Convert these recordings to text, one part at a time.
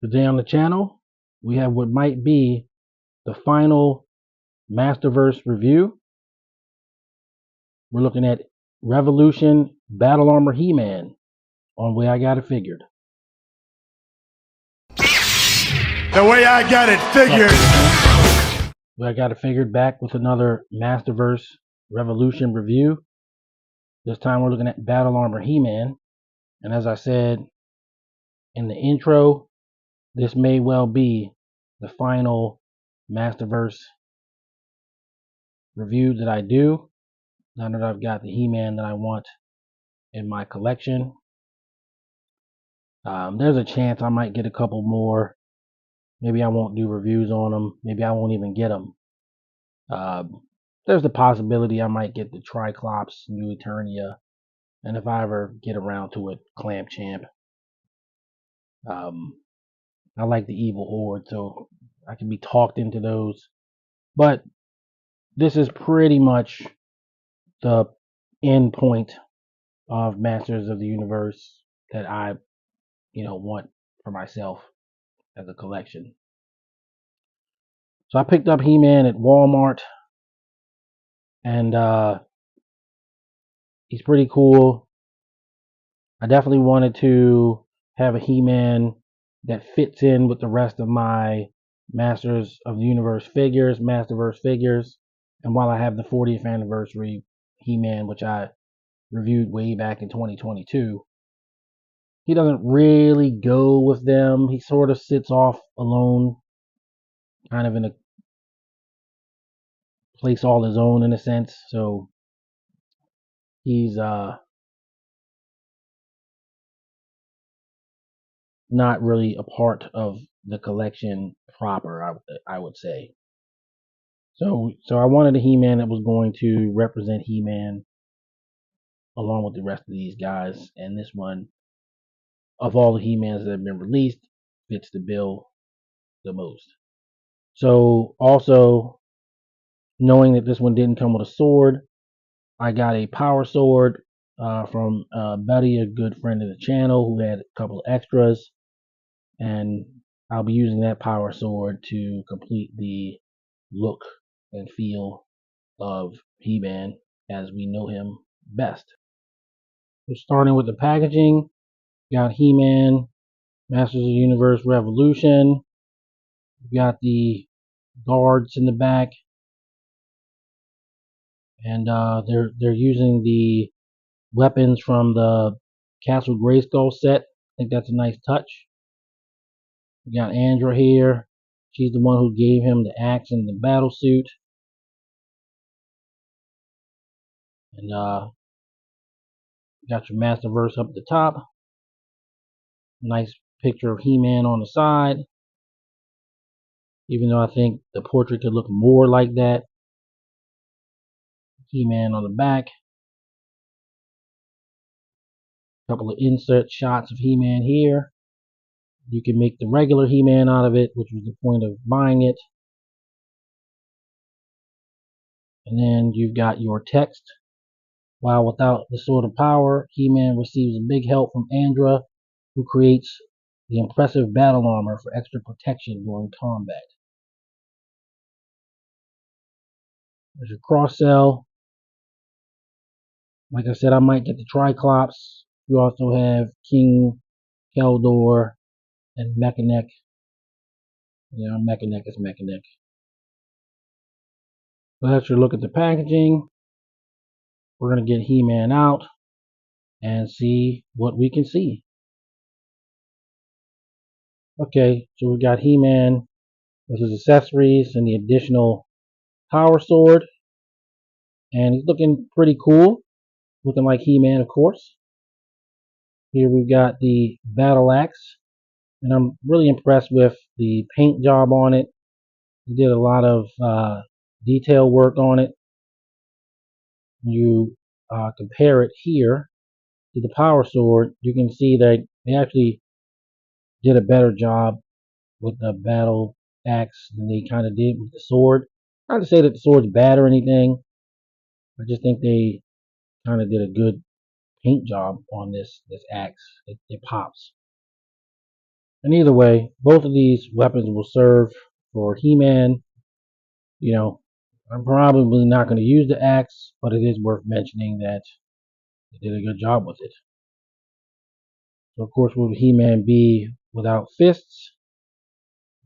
Today on the channel, we have what might be the final Masterverse review. We're looking at Revolution Battle Armor He-Man on Way I Got It Figured. The way I got it figured. Way I Got It Figured back with another Masterverse Revolution review. This time we're looking at Battle Armor He-Man. And as I said in the intro, this may well be the final Masterverse review that I do. Now that I've got the He-Man that I want in my collection. There's a chance I might get a couple more. Maybe I won't do reviews on them. Maybe I won't even get them. There's the possibility I might get the Triclops, New Eternia, and if I ever get around to it, Clamp Champ. I like the Evil Horde, so I can be talked into those. But this is pretty much the end point of Masters of the Universe that I, want for myself as a collection. So I picked up He-Man at Walmart, and he's pretty cool. I definitely wanted to have a He-Man that fits in with the rest of my Masters of the Universe figures, Masterverse figures. And while I have the 40th anniversary He-Man, which I reviewed way back in 2022, he doesn't really go with them. He sort of sits off alone, kind of in a place all his own in a sense. So he's not really a part of the collection proper, I would say. So I wanted a He-Man that was going to represent He-Man along with the rest of these guys, and this one, of all the He-Mans that have been released, fits the bill the most. So also, knowing that this one didn't come with a sword, I got a power sword from Buddy, a good friend of the channel, who had a couple of extras, and I'll be using that power sword to complete the look and feel of He-Man as we know him best. We're starting with the packaging. Got He-Man, Masters of the Universe Revolution. Got the guards in the back, and they're using the weapons from the Castle Grayskull set. I think that's a nice touch. We got Andra here. She's the one who gave him the axe and the battle suit. And got your Masterverse up at the top. Nice picture of He-Man on the side. Even though I think the portrait could look more like that. He-Man on the back. Couple of insert shots of He-Man here. You can make the regular He-Man out of it, which was the point of buying it. And then you've got your text. While without the Sword of Power, He-Man receives a big help from Andra, who creates the impressive battle armor for extra protection during combat. There's your cross cell. Like I said, I might get the Triclops. You also have King Keldor and Mechanic. Mechanic is Mechanic. So that's your look at the packaging. We're going to get He-Man out and see what we can see. Okay, so we got He-Man with his accessories and the additional power sword. And he's looking pretty cool. Looking like He-Man, of course. Here we've got the battle axe. And I'm really impressed with the paint job on it. He did a lot of detail work on it. You compare it here to the power sword, you can see that they actually did a better job with the battle axe than they kind of did with the sword. Not to say that the sword's bad or anything. I just think they kind of did a good paint job on this axe. It pops. And either way, both of these weapons will serve for He-Man. You know, I'm probably not going to use the axe, but it is worth mentioning that they did a good job with it. So of course, will He-Man be without fists?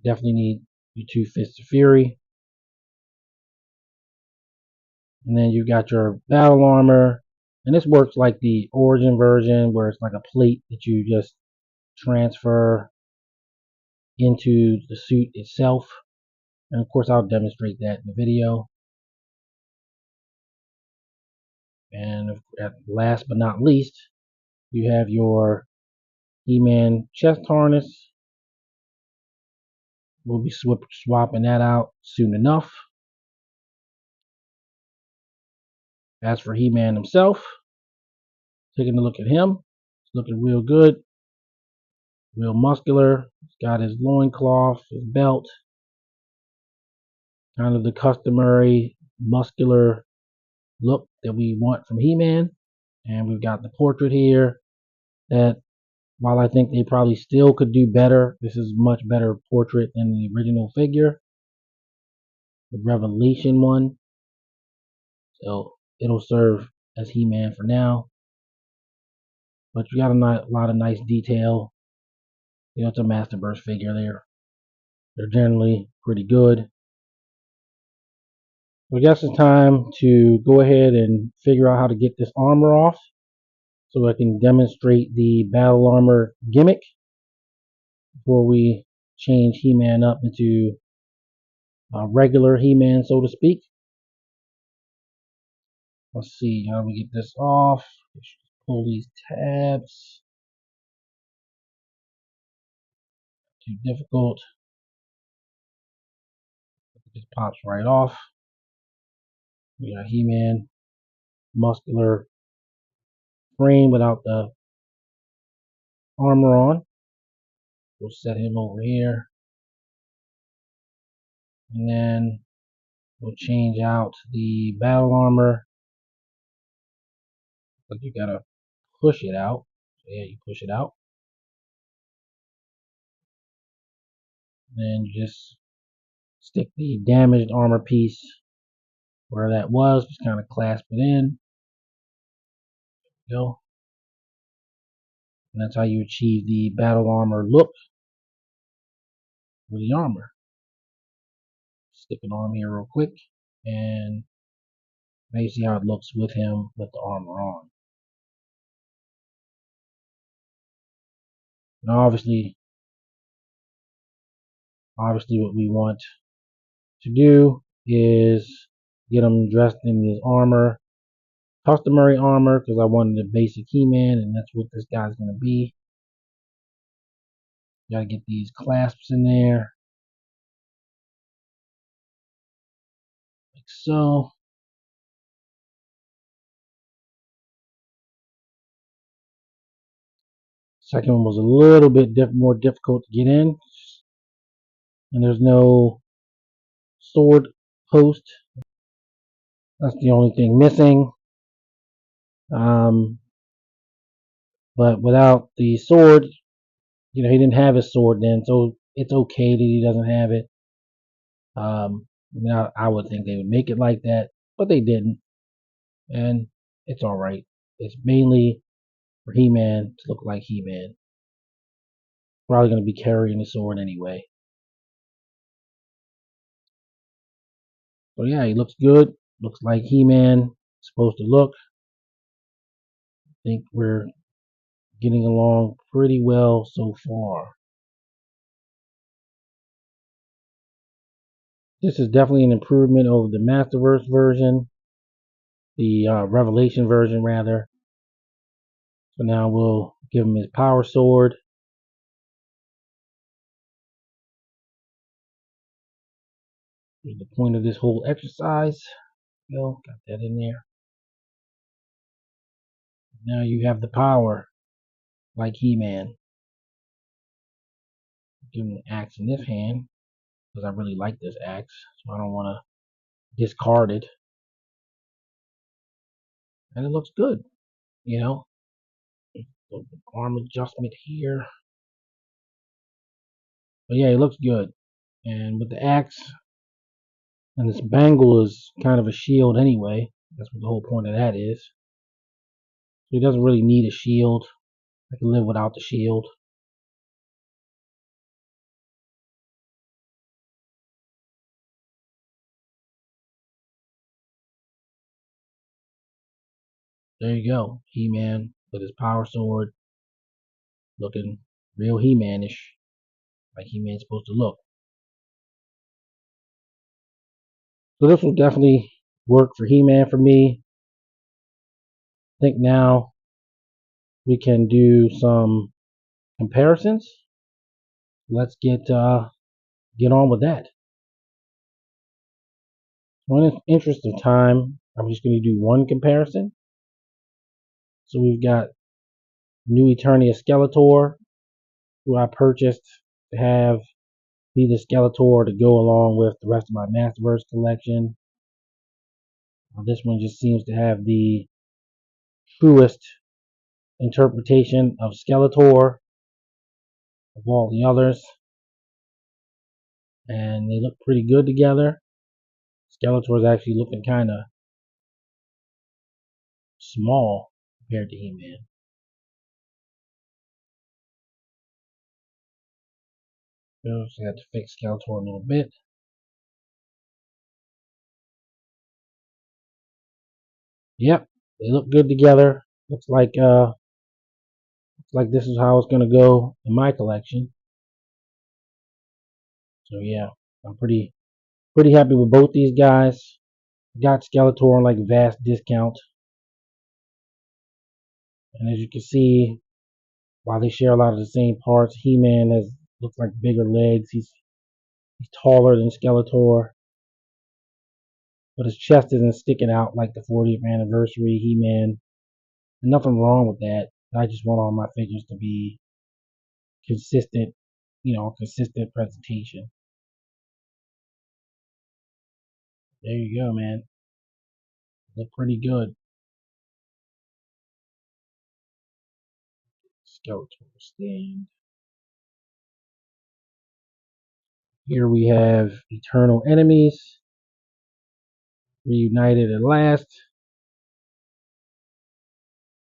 Definitely need your two fists of fury. And then you got your battle armor. And this works like the origin version where it's like a plate that you just transfer into the suit itself. And of course, I'll demonstrate that in the video. And last but not least, you have your He-Man chest harness. We'll be swapping that out soon enough. As for He-Man himself, taking a look at him, he's looking real good, real muscular. He's got his loincloth, his belt, kind of the customary muscular look that we want from He-Man. And we've got the portrait here that, while I think they probably still could do better, this is a much better portrait than the original figure, the Revelation one. So it'll serve as He-Man for now. But you got a lot of nice detail. You know, it's a Masterverse figure there. They're generally pretty good. So I guess it's time to go ahead and figure out how to get this armor off so I can demonstrate the battle armor gimmick before we change He-Man up into regular He-Man, so to speak. Let's see how we get this off. Pull these tabs. Too difficult. It just pops right off. We got He-Man, muscular frame without the armor on. We'll set him over here. And then we'll change out the battle armor. But you gotta push it out. So yeah, you push it out. Then you just stick the damaged armor piece where that was. Just kind of clasp it in. Go. And that's how you achieve the battle armor look with the armor. Stick it on here real quick. And now you see how it looks with him with the armor on. Now obviously what we want to do is get him dressed in his armor, customary armor, because I wanted a basic He-Man, and that's what this guy's going to be. Gotta get these clasps in there, like so. Second one was a little bit more difficult to get in, and there's no sword post. That's the only thing missing. But without the sword, you know, he didn't have his sword then, so it's okay that he doesn't have it. I would think they would make it like that, but they didn't, and it's all right. It's mainly for He-Man to look like He-Man. Probably going to be carrying the sword anyway. So yeah, he looks good. Looks like He-Man supposed to look. I think we're getting along pretty well so far. This is definitely an improvement over the Masterverse version, the Revelation version rather. So now we'll give him his power sword. Here's the point of this whole exercise. Got that in there. Now you have the power, like He-Man. Give him the axe in this hand, because I really like this axe, so I don't want to discard it. And it looks good, you know. Arm adjustment here. But yeah, he looks good. And with the axe and this bangle is kind of a shield anyway. That's what the whole point of that is. So he doesn't really need a shield. I can live without the shield. There you go. He-Man with his power sword. Looking real He-Man-ish. Like He-Man's supposed to look. So this will definitely work for He-Man for me. I think now we can do some comparisons. Let's get on with that. So in the interest of time, I'm just going to do one comparison. So we've got New Eternia Skeletor, who I purchased to have be the Skeletor to go along with the rest of my Masterverse collection. This one just seems to have the truest interpretation of Skeletor of all the others, and they look pretty good together. Skeletor is actually looking kind of small compared to He-Man. So I have to fix Skeletor a little bit. Yep, they look good together. Looks like this is how it's gonna go in my collection. So yeah, I'm pretty happy with both these guys. Got Skeletor on like vast discount, and as you can see, while they share a lot of the same parts, He-Man looks like bigger legs. He's taller than Skeletor, but his chest isn't sticking out like the 40th anniversary He-Man. And nothing wrong with that. I just want all my figures to be consistent, consistent presentation. There you go, man. Look pretty good. Skeletor stand. Here we have Eternal Enemies reunited at last.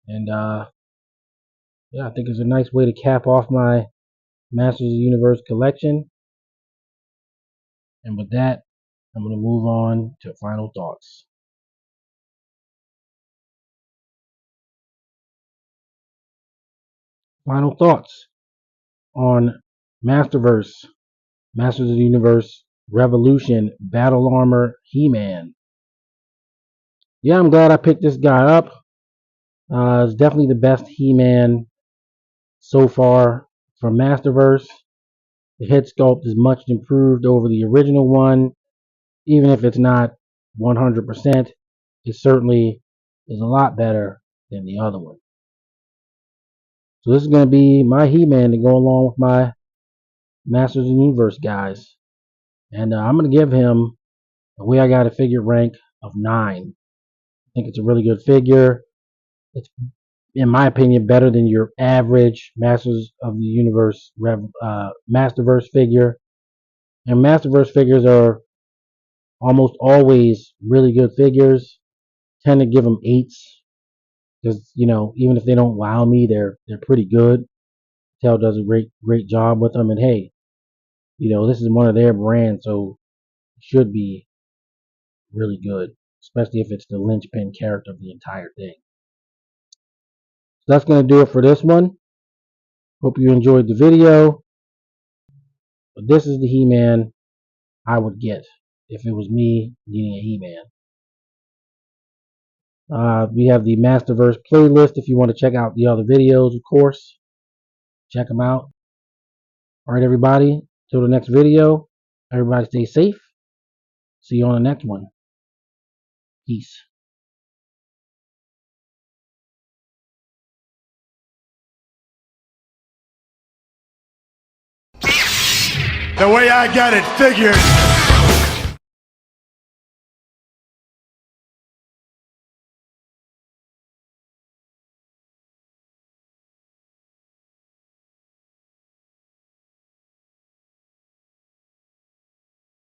And yeah, I think it's a nice way to cap off my Masters of the Universe collection. And with that, I'm going to move on to final thoughts. Final thoughts on Masterverse, Masters of the Universe, Revolution, Battle Armor, He-Man. Yeah, I'm glad I picked this guy up. It's definitely the best He-Man so far from Masterverse. The head sculpt is much improved over the original one. Even if it's not 100%, it certainly is a lot better than the other one. So this is going to be my He-Man to go along with my Masters of the Universe guys. And I'm going to give him the way I got a figure rank of 9. I think it's a really good figure. It's, in my opinion, better than your average Masters of the Universe Masterverse figure. And Masterverse figures are almost always really good figures. Tend to give them 8s because even if they don't wow me, they're pretty good. Mattel does a great job with them, and hey, this is one of their brands, so it should be really good, especially if it's the linchpin character of the entire thing. So that's going to do it for this one. Hope you enjoyed the video. But this is the He-Man I would get if it was me needing a He-Man. We have the Masterverse playlist if you want to check out the other videos, of course. Check them out. All right, everybody. Till the next video, everybody stay safe. See you on the next one. Peace. The way I got it figured.